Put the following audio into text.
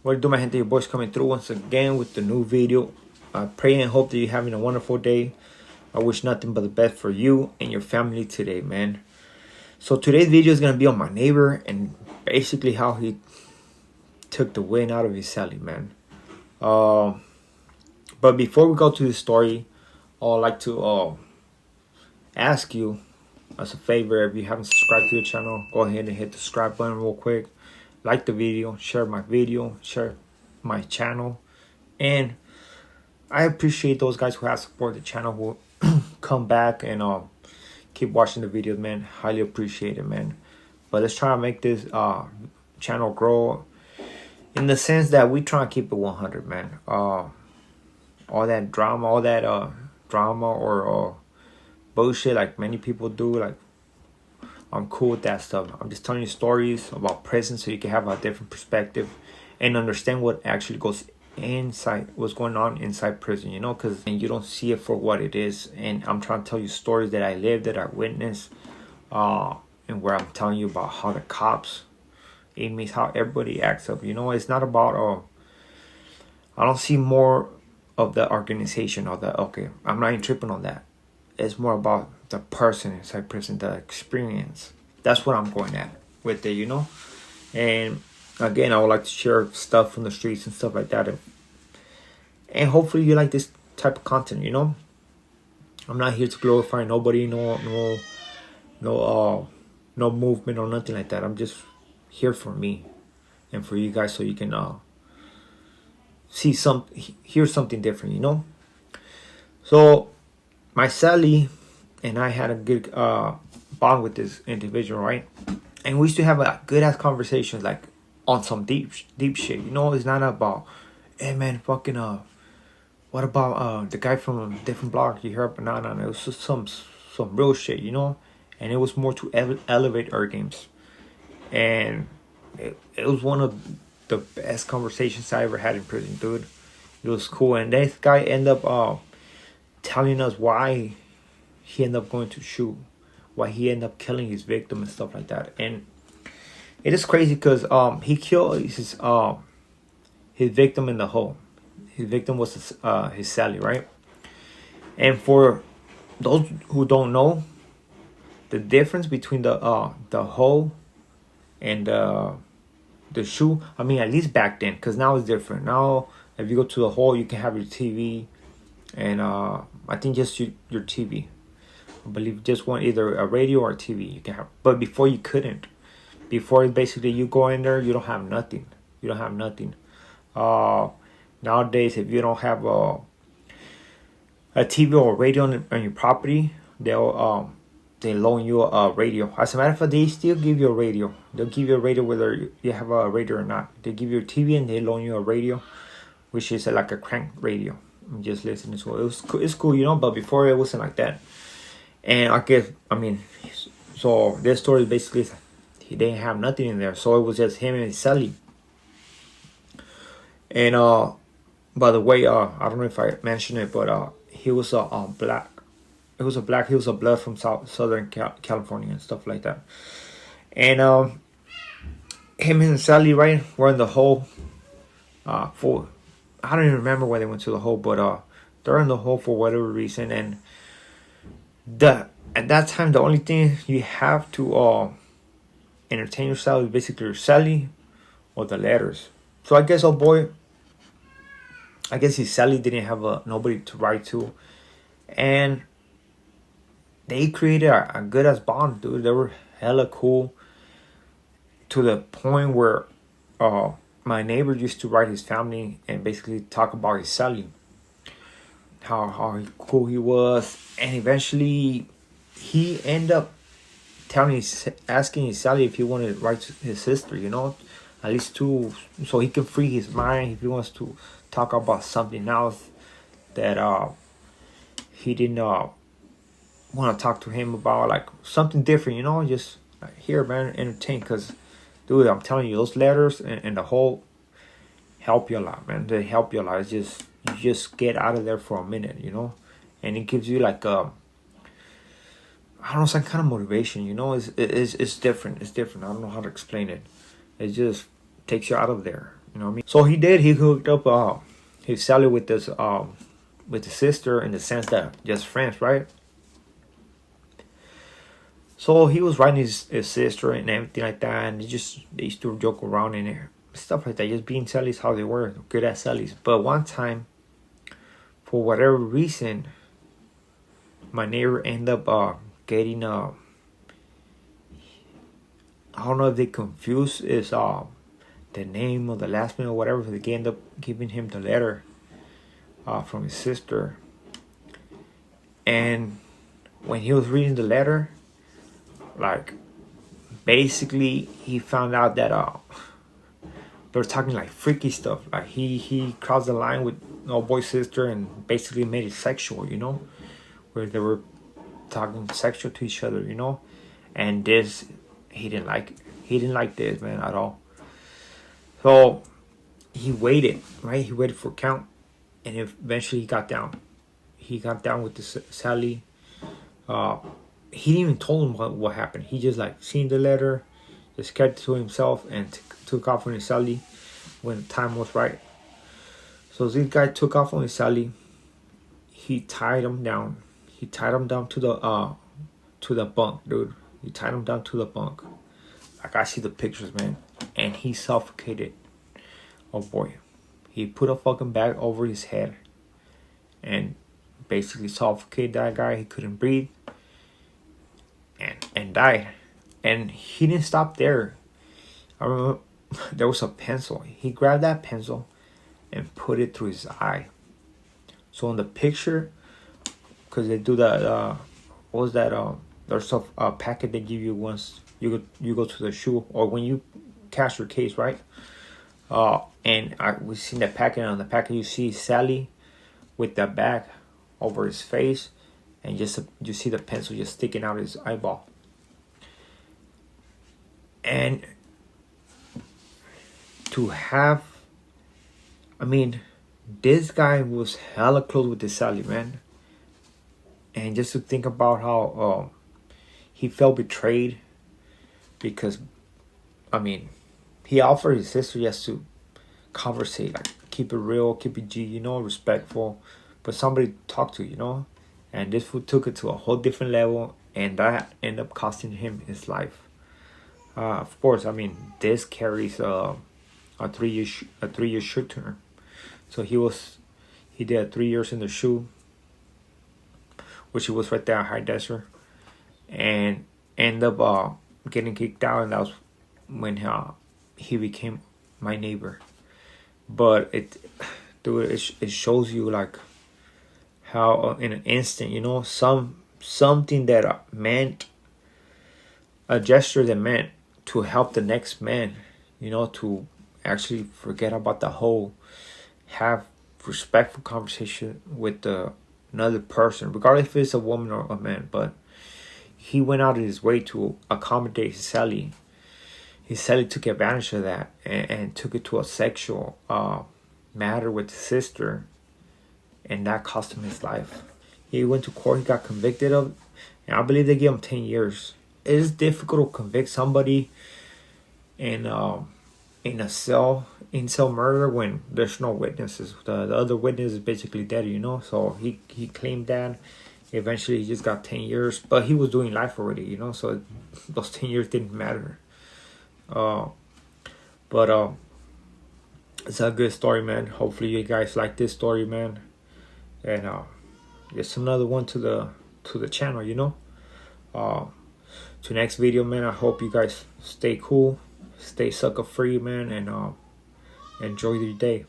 What do my gente? Your boys coming through once again with the new video. I pray and hope that you're having a wonderful day. I wish nothing but the best for you and your family today, man. So today's video is going to be on my neighbor and basically how he took the wind out of his celly, man. But before we go to the story, I'd like to ask you as a favor, if you haven't subscribed to the channel, go ahead and hit the subscribe button real quick. Like the video, share my video, share my channel. And I appreciate those guys who have supported the channel, who come back and keep watching the videos, man. Highly appreciate it, man. But let's try to make this channel grow in the sense that we try to keep it 100, man. All that drama, or bullshit like many people do, like, I'm cool with that stuff. I'm just telling you stories about prison so you can have a different perspective and understand what actually goes inside, what's going on inside prison, you know, because you don't see it for what it is. And I'm trying to tell you stories that I lived, that I witnessed, and where I'm telling you about how the cops, inmates, how everybody acts up. You know, it's not about I don't see more of the organization or the, okay, I'm not even tripping on that. It's more about the person inside prison, the experience. That's what I'm going at with it, you know. And again, I would like to share stuff from the streets and stuff like that, and hopefully you like this type of content, you know. I'm not here to glorify nobody, no movement or nothing like that. I'm just here for me and for you guys, so you can hear something different, you know. So my celly and I had a good bond with this individual, right? And we used to have a good ass conversations, like on some deep shit, you know. It's not about, hey man, fucking what about the guy from a different block you heard? No. It was just some real shit, you know. And it was more to elevate our games, and it was one of the best conversations I ever had in prison, dude. It was cool. And this guy ended up telling us why he ended up going to shoot, why he ended up killing his victim and stuff like that. And it is crazy because he killed his victim in the hole. His victim was his celly, right? And for those who don't know, the difference between the hole and the shoe, I mean, at least back then, because now it's different. Now if you go to the hole, you can have your TV, and I think just your TV. I believe just one, either a radio or a TV you can have. But before you couldn't. Before, basically, you go in there, you don't have nothing. You don't have nothing. Nowadays, if you don't have a TV or a radio on your property, they'll loan you a radio. As a matter of fact, they still give you a radio. They'll give you a radio whether you have a radio or not. They give you a TV and they loan you a radio, which is like a crank radio. I'm just listening to it. It's cool, you know. But before, it wasn't like that. And so this story basically, he didn't have nothing in there, so it was just him and his celly. And by the way, I don't know if I mentioned it, but he was a black. He was a blood from Southern California and stuff like that. And him and celly, right, were in the hole. For I don't even remember when they went to the hole, but they're in the hole for whatever reason. And at that time, the only thing you have to entertain yourself is basically your celly or the letters. So I guess, his celly didn't have nobody to write to, and they created a good ass bond, dude. They were hella cool, to the point where my neighbor used to write his family and basically talk about his celly, how cool he was. And eventually he ended up asking his celly if he wanted to write his sister, you know, at least two, so he can free his mind if he wants to talk about something else that he didn't want to talk to him about, like something different, you know. Just like, here, man, entertain. Because, dude, I'm telling you, those letters and the whole help you a lot, man. They help you a lot. It's just, you just get out of there for a minute, you know. And it gives you like I don't know, some kind of motivation, you know. It's different. It's different. I don't know how to explain it. It just takes you out of there. You know what I mean? So he did. He hooked up his celly with this with the sister, in the sense that just friends, right? So he was writing his sister and everything like that, and they used to joke around in there, stuff like that. Just being cellies how they were, good at cellies. But one time, for whatever reason, my neighbor ended up getting I don't know if they confused is the name or the last name or whatever. But they ended up giving him the letter from his sister, and when he was reading the letter, like, basically he found out that they were talking like freaky stuff. Like he crossed the line with no boy's sister and basically made it sexual, you know, where they were talking sexual to each other, you know. And this, he didn't like it. He didn't like this, man, at all. So he waited, right? He waited for count, and eventually he got down. He got down with the celly. He didn't even tell him what happened. He just like seen the letter, just kept it to himself, and took off on his celly when the time was right. So this guy took off on his celly. He tied him down. He tied him down to the bunk, dude. He tied him down to the bunk. Like, I see the pictures, man. And he suffocated. Oh boy. He put a fucking bag over his head and basically suffocated that guy. He couldn't breathe. And died. And he didn't stop there. I remember there was a pencil. He grabbed that pencil and put it through his eye. So in the picture, because they do that, what was that? There's a packet they give you once you go to the shoe, or when you cash your case, right? And we seen that packet. On the packet, you see Sally with that bag over his face, and you see the pencil just sticking out his eyeball. And to have, I mean, this guy was hella close with the Sally, man. And just to think about how he felt betrayed, because, I mean, he offered his sister just to conversate, like, keep it real, keep it G, you know, respectful, but somebody to talk to, you know. And this fool took it to a whole different level, and that ended up costing him his life. Of course, I mean, this carries a 3-year shoe term. So he did 3 years in the shoe, which he was right there at High Desert, and ended up getting kicked out, and that was when he became my neighbor. But it shows you like how in an instant, you know, something that meant a gesture that meant to help the next man, you know, to actually forget about the whole, have respectful conversation with another person, regardless if it's a woman or a man. But he went out of his way to accommodate his celly. His celly took advantage of that and took it to a sexual matter with his sister, and that cost him his life. He went to court. He got convicted of, and I believe they gave him 10 years. It is difficult to convict somebody in a cell murder when there's no witnesses. The other witness is basically dead, you know. So he claimed that. Eventually, he just got 10 years, but he was doing life already, you know. So those 10 years didn't matter. But it's a good story, man. Hopefully, you guys like this story, man. And just another one to the channel, you know. To next video, man. I hope you guys stay cool, stay sucker free, man, and enjoy your day.